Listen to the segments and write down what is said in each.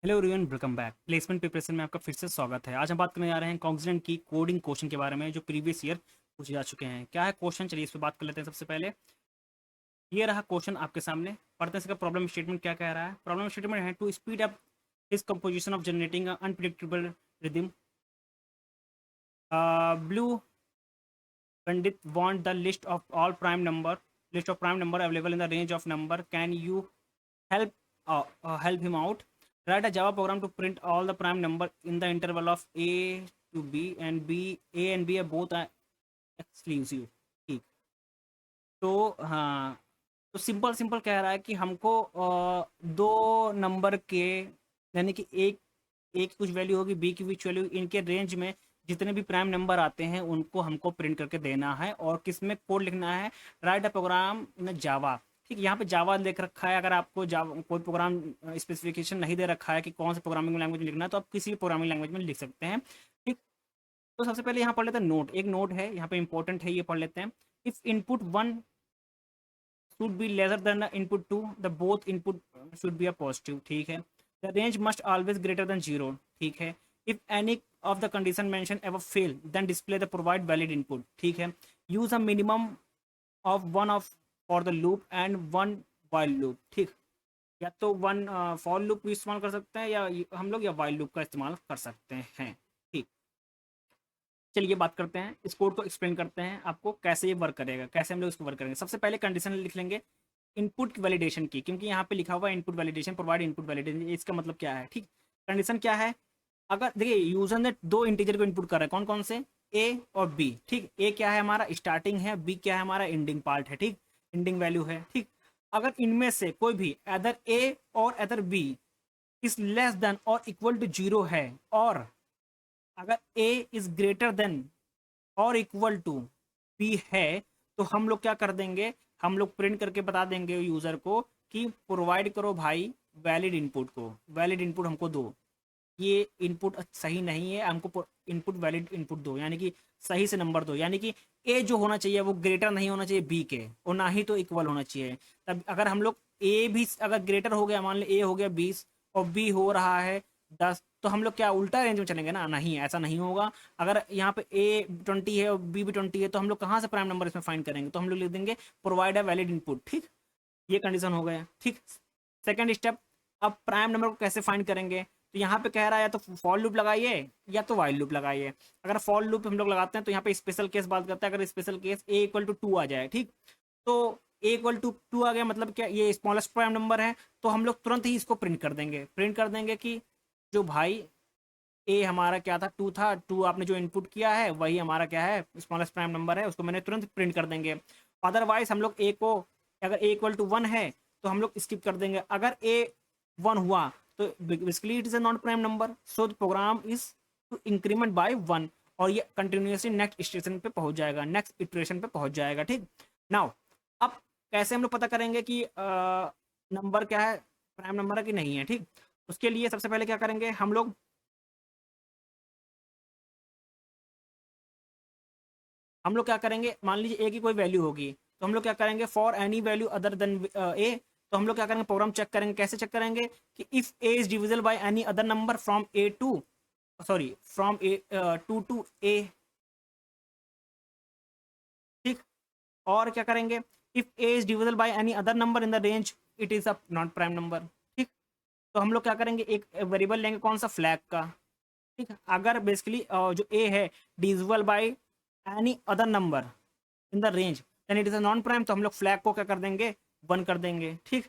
Hello everyone, welcome back. Placement preparation में आपका फिर से स्वागत है। आज हम बात करने जा रहे हैं कॉग्निजेंट की कोडिंग क्वेश्चन के बारे में जो प्रीवियस ईयर पूछे जा चुके हैं। क्या है क्वेश्चन, चलिए इस पर बात कर लेते हैं। सबसे पहले ये रहा क्वेश्चन आपके सामने, पढ़ते हैं इसका प्रॉब्लम स्टेटमेंट क्या कह रहा है। प्रॉब्लम स्टेटमेंट है to speed up his composition of generating unpredictable rhythm. Blue Pandit want the list of prime number available in the range of number. Can you help help him out? Write a Java program to print all the prime number in the interval of a to b and b a and b are both are exclusive। ठीक, तो हाँ, तो simple simple कह रहा है कि हमको दो नंबर के, यानी कि एक ए की कुछ वैल्यू होगी, बी की कुछ वैल्यू, इनके रेंज में जितने भी प्राइम नंबर आते हैं उनको हमको प्रिंट करके देना है। और किस में कोड लिखना है? राइट अ प्रोग्राम इन जावा। ठीक, यहाँ पे जावा लिख रखा है। अगर आपको जावा कोई प्रोग्राम स्पेसिफिकेशन नहीं दे रखा है कि कौन से प्रोग्रामिंग लैंग्वेज में लिखना है, तो आप किसी भी प्रोग्रामिंग लैंग्वेज में लिख सकते हैं। ठीक, तो सबसे पहले यहाँ पढ़ लेते हैं नोट। एक नोट है यहाँ पे, इंपॉर्टेंट है, ये पढ़ लेते हैं। If input one should be lesser than the input 2, the both input should be a positive। ठीक है। the range must always greater than 0। ठीक है। if any of the condition mentioned ever fail, then display the provide valid input। ठीक है। use a minimum of one of for the loop and one while loop। ठीक, या तो one for loop भी इस्तेमाल कर सकते हैं, या हम लोग या वाइल लूप का इस्तेमाल कर सकते हैं। ठीक, चलिए बात करते हैं, इस कोड को एक्सप्लेन करते हैं आपको कैसे ये वर्क करेगा, कैसे हम लोग इसको वर्क करेंगे। सबसे पहले कंडीशन लिख लेंगे इनपुट वैलिडेशन की, क्योंकि यहाँ पे लिखा हुआ है input validation, provide input validation. इसका मतलब क्या है? ठीक, कंडीशन क्या है? अगर देखिए यूजर ने दो इंटीजर को इनपुट कर रहा है, कौन कौन से? ए और बी। ठीक, ए क्या है हमारा? स्टार्टिंग है। बी क्या है हमारा? एंडिंग पार्ट है। ठीक, एंडिंग वैल्यू है। ठीक, अगर इनमें से कोई भी अदर ए और other b is less than और इक्वल टू जीरो है, और अगर ए इज ग्रेटर देन और इक्वल टू बी है, तो हम लोग क्या कर देंगे? हम लोग प्रिंट करके बता देंगे यूजर को कि प्रोवाइड करो भाई वैलिड इनपुट को, वैलिड इनपुट हमको दो। ये इनपुट सही नहीं है, हमको इनपुट वैलिड इनपुट दो, यानी कि सही से नंबर दो। यानी कि ए जो होना चाहिए वो ग्रेटर नहीं होना चाहिए बी के, और ना ही तो इक्वल होना चाहिए। तब अगर हम लोग ए भी अगर ग्रेटर हो गया, मान लो ए हो गया 20 और बी हो रहा है 10, तो हम लोग क्या उल्टा रेंज में चलेंगे ना? नहीं, ऐसा नहीं होगा। अगर यहाँ पे ए 20 है और बी भी 20 है, तो हम लोग कहाँ से प्राइम नंबर इसमें फाइंड करेंगे? तो हम लोग लिख देंगे प्रोवाइड अ वैलिड इनपुट। ठीक, ये कंडीशन हो गया। ठीक, सेकंड स्टेप, अब प्राइम नंबर को कैसे फाइंड करेंगे? तो यहाँ पे कह रहा है या तो फॉर लूप लगाइए या तो वाइल लूप लगाइए। अगर फॉर लूप हम लोग लगाते हैं तो यहाँ पे स्पेशल केस बात करता है। अगर special case a equal to 2 आ जाए, ठीक, तो ए इक्वल टू 2 आ गया, मतलब क्या ये स्मॉलेस्ट प्राइम नंबर है, तो हम लोग तुरंत ही इसको प्रिंट कर देंगे कि जो भाई ए हमारा क्या था? 2 था। 2 आपने जो इनपुट किया है वही हमारा क्या है? स्मॉलेस्ट प्राइम नंबर है, उसको मैंने तुरंत प्रिंट कर देंगे। अदरवाइज हम लोग ए को, अगर ए इक्वल टू 1 है तो हम लोग स्किप कर देंगे। अगर ए 1 हुआ तो basically it is a non prime number, so the program is to increment by 1, और ये कंटिन्यूसली नेक्स्ट स्टेशन पे पहुंच जाएगा, नेक्स्ट इटरेशन पे पहुंच जाएगा। ठीक, नाउ अब कैसे हम लोग पता करेंगे कि नंबर क्या है, प्राइम नंबर है कि नहीं है? ठीक, उसके लिए सबसे पहले क्या करेंगे हम लोग क्या करेंगे? मान लीजिए ए की कोई वैल्यू होगी, तो हम लोग क्या करेंगे? For any value other than A, तो हम लोग क्या करेंगे? प्रोग्राम चेक करेंगे। कैसे चेक करेंगे? कि if A is divisible by any other number from A to, sorry, from A to A. ठीक, और क्या करेंगे? If A is divisible by any other number in the range, it is a not prime number. ठीक, तो हम लोग क्या करेंगे? एक वेरिएबल लेंगे, कौन सा? फ्लैग का। ठीक है, अगर बेसिकली जो ए है divisible by any other number in the range, then it is a non prime, तो हम लोग फ्लैग को क्या कर देंगे? 1 कर देंगे। ठीक,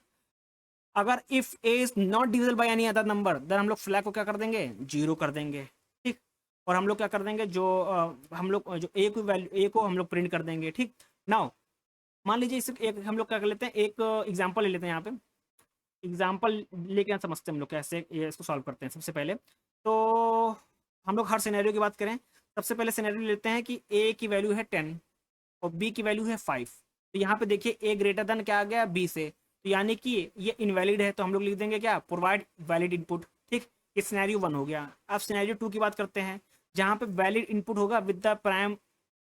अगर if A is not divisible by any other number, then हम लोग फ्लैग को क्या कर देंगे? 0 कर देंगे। ठीक, और हम लोग क्या कर देंगे? जो हम लोग जो ए को वैल्यू, ए को हम लोग प्रिंट कर देंगे। ठीक, नाउ मान लीजिए इस एक हम लोग क्या कर लेते हैं, एक एग्जांपल ले लेते हैं। यहाँ पे एग्जांपल लेके हम समझते हैं हम लोग कैसे ये इसको सॉल्व करते हैं। सबसे पहले तो हम लोग हर सिनेरियो की बात करें, सबसे पहले सिनेरियो लेते हैं कि ए की वैल्यू है 10 और बी की वैल्यू है 5। तो यहाँ पे देखिए ए ग्रेटर देन क्या आ गया? बी से, तो यानी कि ये इनवैलिड है, तो हम लोग लिख देंगे क्या? Provide valid input. ठीक, ये सिनेरियो 1 हो गया। अब सिनेरियो 2 की बात करते हैं, जहाँ पे वैलिड इनपुट होगा with the prime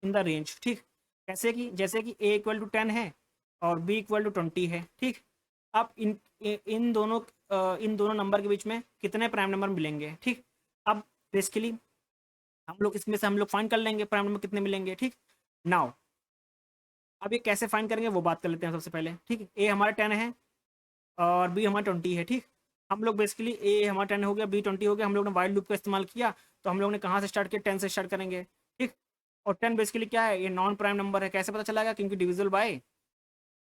in the range. ठीक, कैसे कि जैसे कि ए इक्वल टू 10 है और बी इक्वल टू 20 है। ठीक, अब इन इन दोनों इन दोनों नंबर के बीच में कितने प्राइम नंबर मिलेंगे, ठीक। अब बेसिकली हम लोग इसमें से हम लोग फाइंड कर लेंगे प्राइम नंबर कितने मिलेंगे, ठीक। नाउ अब ये कैसे फाइंड करेंगे वो बात कर लेते हैं सबसे पहले, ठीक। ए हमारा 10 है और बी हमारा 20 है, ठीक। हम लोग बेसिकली ए हमारा 10 हो गया, बी 20 हो गया, हम लोग ने वाइल लूप का इस्तेमाल किया, तो हम लोग ने कहाँ से स्टार्ट किया, 10 से स्टार्ट करेंगे, ठीक। और 10 बेसिकली क्या है, ये नॉन प्राइम नंबर है। कैसे पता चलेगा, क्योंकि डिविजिबल बाय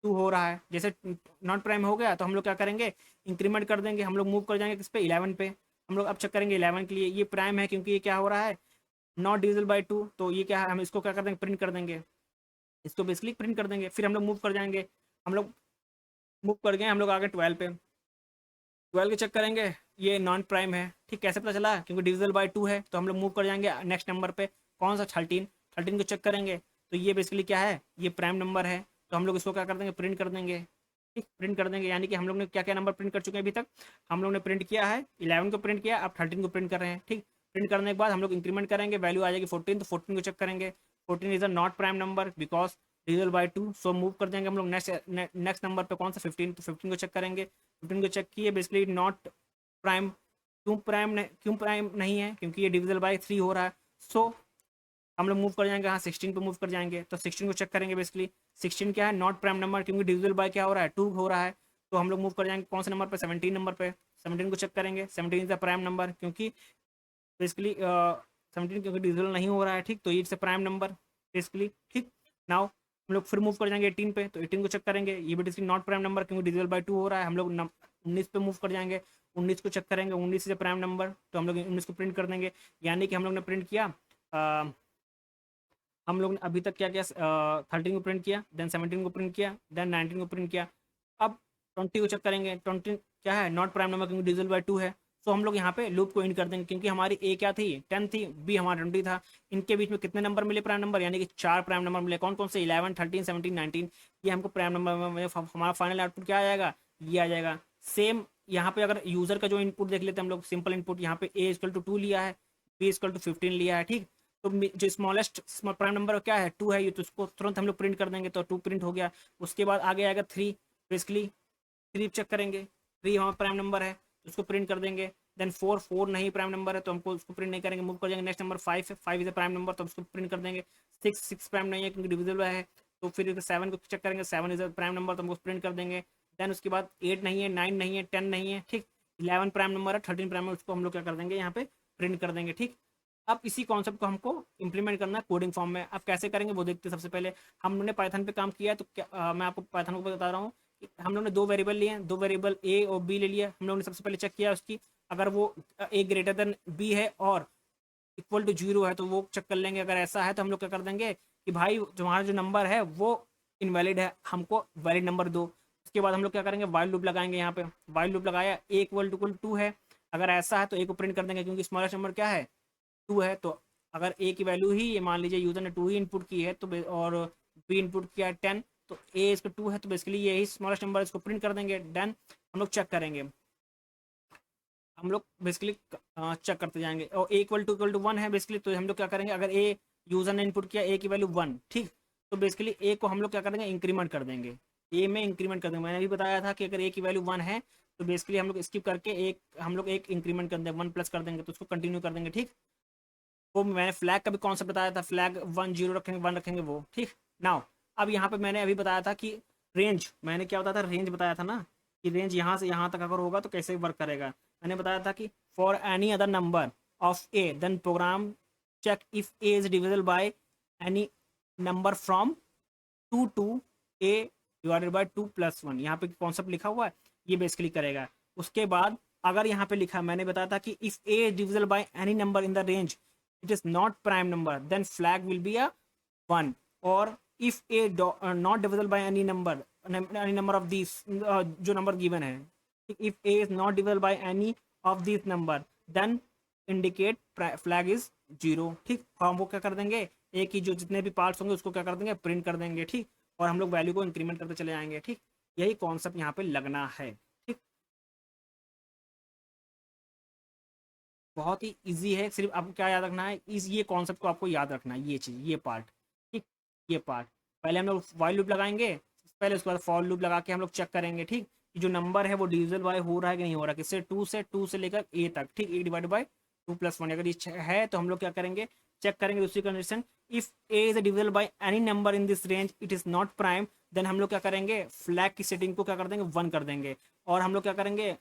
2 हो रहा है। जैसे नॉन प्राइम हो गया तो हम लोग क्या करेंगे, इंक्रीमेंट कर देंगे, हम लोग मूव कर जाएंगे किस पे, 11 पे। हम लोग अब चेक करेंगे 11 के लिए, ये प्राइम है क्योंकि ये क्या हो रहा है, नॉट डिविजिबल बाय 2, तो ये क्या है, हम इसको क्या कर देंगे, प्रिंट कर देंगे, इसको बेसिकली प्रिंट कर देंगे। फिर हम लोग मूव कर जाएंगे, हम लोग मूव कर गए, हम लोग आ गए 12 पे, 12 के चेक करेंगे, ये नॉन प्राइम है, ठीक। कैसे पता चला, क्योंकि डिविजिबल बाय 2 है, तो हम लोग मूव कर जाएंगे नेक्स्ट नंबर पे, कौन सा, 13, 13 को चेक करेंगे, तो ये बेसिकली क्या है, ये प्राइम नंबर है, तो हम लोग इसको क्या कर देंगे, प्रिंट कर देंगे, ठीक। प्रिंट कर देंगे, यानी कि हम लोग ने क्या क्या नंबर प्रिंट कर चुके हैं अभी तक, हम लोग ने प्रिंट किया है 11 को प्रिंट किया, अब 13 को प्रिंट कर रहे हैं, ठीक। प्रिंट करने के बाद हम लोग इंक्रीमेंट करेंगे, वैल्यू आ जाएगी 14, तो 14 को चेक करेंगे, 14 is a not prime number because divisible by 2, so move कर जाएंगे हम लोग नेक्स्ट नंबर पे, कौन सा, 15, तो 15 को चेक करेंगे, 15 को चेक किए, बेसिकली नॉट प्राइम। क्यों प्राइम नहीं है, क्योंकि ये डिविजिबल बाय 3 हो रहा है, सो हम लोग मूव कर जाएंगे, हाँ 16 पे मूव कर जाएंगे, तो 16 को चेक करेंगे, बेसिकली 16 क्या है, नॉट प्राइम नंबर, क्योंकि डिविजिबल बाय क्या हो रहा है, 2 हो रहा है, तो हम लोग मूव कर जाएंगे कौन से नंबर पे, 17 नंबर पे, 17 को चेक करेंगे, 17 इज द प्राइम नंबर, क्योंकि बेसिकली 17 क्योंकि डिविजिबल नहीं हो रहा है, ठीक, तो it's a prime number basically, ठीक। नाउ हम लोग फिर मूव कर जाएंगे 18 पे, तो 18 को चेक करेंगे, ये भी बेसिकली नॉट प्राइम नंबर, क्योंकि डिविजिबल बाय 2 हो रहा है। हम लोग 19 पे मूव कर जाएंगे, 19 को चेक करेंगे, 19 से प्राइम नंबर, तो हम लोग 19 को प्रिंट कर देंगे, यानी कि हम लोग ने प्रिंट किया, हम लोग ने अभी तक क्या किया, 13 को प्रिंट किया, देन 17 को प्रिंट किया, देन 19 को प्रिंट किया। अब 20 को चेक करेंगे, 20 क्या है, नॉट प्राइम नंबर, क्योंकि डिविजिबल बाय 2 है, सो हम लोग यहाँ पे लूप को एंड कर देंगे, क्योंकि हमारी ए क्या थी, 10 थी, बी हमारा 20 था, इनके बीच में कितने नंबर मिले प्राइम नंबर, यानी कि 4 प्राइम नंबर मिले, कौन कौन से, 11, 13, 17, 19, ये हमको प्राइम नंबर में हमारा फाइनल आउटपुट क्या आ जाएगा, ये आ जाएगा। सेम यहाँ पे अगर यूजर का जो इनपुट देख लेते हैं हम लोग, सिंपल इनपुट, यहाँ पे ए इक्वल टू 2 लिया है, बी इक्वल टू 15 लिया है, ठीक। तो जो स्मॉलेस्ट प्राइम नंबर क्या है, 2 है, ये तो उसको तुरंत हम लोग प्रिंट कर देंगे, तो 2 प्रिंट हो गया। उसके बाद आगे आएगा 3, बेसिकली 3 चेक करेंगे, 3 हमारा प्राइम नंबर है, तो उसको प्रिंट कर देंगे। देन 4 नहीं प्राइम नंबर है, तो हमको उसको प्रिंट नहीं करेंगे, मूव कर जाएंगे नेक्स्ट नंबर 5 है, 5 इज अ प्राइम नंबर, तो उसको प्रिंट कर देंगे। 6 प्राइम नहीं है क्योंकि डिविजिबल है, तो फिर 7 को चेक करेंगे, 7 इज अ प्राइम नंबर, तो हम उसको प्रिंट कर देंगे। देन उसके बाद 8 नहीं है, 9 नहीं है, 10 नहीं है, ठीक। 11 प्राइम नंबर है, 13 प्राइम है, उसको हम लोग क्या कर देंगे, यहाँ पे प्रिंट कर देंगे, ठीक। अब इसी कॉन्सेप्ट को हमको इंप्लीमेंट करना है कोडिंग फॉर्म में। अब कैसे करेंगे वो देखते हैं। सबसे पहले हम लोगों ने पाइथन पे काम किया है, तो क्या मैं आपको पाइथन को बता रहा हूँ कि हम लोगों ने 2 वेरिएबल लिए हैं, 2 वेरिएबल ए और बी ले लिया। हम लोगों ने सबसे पहले चेक किया उसकी, अगर वो ए ग्रेटर देन बी है और इक्वल टू 0 है तो वो चेक कर लेंगे। अगर ऐसा है तो हम लोग क्या कर देंगे कि भाई तुम्हारा जो नंबर है वो इनवैलिड है, हमको वैलिड नंबर दो। उसके बाद हम लोग क्या करेंगे, वाइल लूप लगाएंगे। यहाँ पे वाइल लूप लगाया, ए इक्वल टू 2 है, अगर ऐसा है तो ए को प्रिंट कर देंगे, क्योंकि स्मॉलेस्ट नंबर क्या है, 2 है। तो अगर ए की वैल्यू ही, ये मान लीजिए यूजर ने 2 ही इनपुट की है, तो और बी इनपुट किया है 10, तो ए इसका 2 है, तो बेसिकली यही स्मॉलेस्ट नंबर, इसको प्रिंट कर देंगे। देन हम लोग चेक करेंगे, हम लोग बेसिकली चेक करते जाएंगे। और ए इक्वल टू 1 है बेसिकली, तो हम लोग क्या करेंगे, अगर ए यूजर ने इनपुट किया ए की वैल्यू 1, ठीक, तो बेसिकली ए को हम लोग क्या करेंगे, इंक्रीमेंट कर देंगे। ए में इंक्रीमेंट कर देंगे। मैंने भी बताया था कि अगर ए की वैल्यू 1 है तो बेसिकली हम लोग स्किप करके हम लोग एक इंक्रीमेंट कर देंगे, 1 प्लस कर देंगे, तो उसको कंटिन्यू कर देंगे, ठीक। वो मैंने फ्लैग का भी कॉन्सेप्ट बताया था, फ्लैग 1 0 रखेंगे, 1 रखेंगे वो, ठीक। नाउ अब यहाँ पे मैंने अभी बताया था कि रेंज, मैंने क्या बताया था, रेंज बताया था ना, कि रेंज यहाँ से यहाँ तक अगर होगा तो कैसे वर्क करेगा। मैंने बताया था कि for any other number of a then program check if A is divisible by any number from 2 to a divided by 2 plus 1। यहाँ पे कॉन्सेप्ट लिखा हुआ है, ये बेसिकली करेगा। उसके बाद अगर यहाँ पे लिखा, मैंने बताया था कि if A is divisible by any number in the range it is not prime number, then flag will be a 1, or if a not divisible by any number of these जो number given है, if a is not divisible by any of these number then indicate flag is 0, ठीक। हम वो क्या कर देंगे, a की जो जितने भी पार्ट्स होंगे उसको क्या कर देंगे, प्रिंट कर देंगे, ठीक। और हम लोग वैल्यू को इंक्रीमेंट करते चले जाएंगे, ठीक। यही कॉन्सेप्ट यहाँ पे लगना है, ठीक। बहुत ही इजी है, सिर्फ आपको क्या याद रखना है, इस ये कॉन्सेप्ट को आपको याद रखना है, ये चीज़, ये पार्ट, ठीक। ये पार्ट पहले हम लोग वाइल लूप लगाएंगे पहले, उसके बाद फॉर लूप लगा के हम लोग चेक करेंगे, ठीक। कि जो नंबर है वो डिविजिबल बाय हो रहा है कि नहीं हो रहा, किससे, 2 से लेकर ए तक, ठीक, ए डिवाइड बाय 2+1। अगर ये है तो हम लोग क्या करेंगे, चेक करेंगे दूसरी condition, if A is divisible by any number in this range it is not prime, then हम लोग क्या करेंगे, फ्लैग की सेटिंग को क्या कर देंगे, 1 कर देंगे, और हम लोग क्या करेंगे,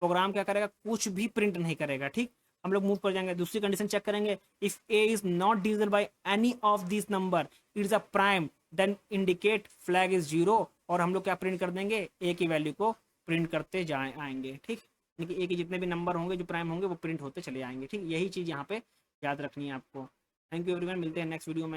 प्रोग्राम क्या करेगा, कुछ भी प्रिंट नहीं करेगा, ठीक। हम लोग मूव कर जाएंगे, दूसरी कंडीशन चेक करेंगे, if A is not divisible by any of this number it is a prime, then indicate flag is 0, और हम लोग क्या प्रिंट कर देंगे, ए की वैल्यू को प्रिंट करते जाए आएंगे, ठीक। यानी कि ए के जितने भी नंबर होंगे जो प्राइम होंगे वो प्रिंट होते चले आएंगे, ठीक। यही चीज़ यहाँ पे याद रखनी है आपको। थैंक यू एवरीवन, मिलते हैं नेक्स्ट वीडियो में।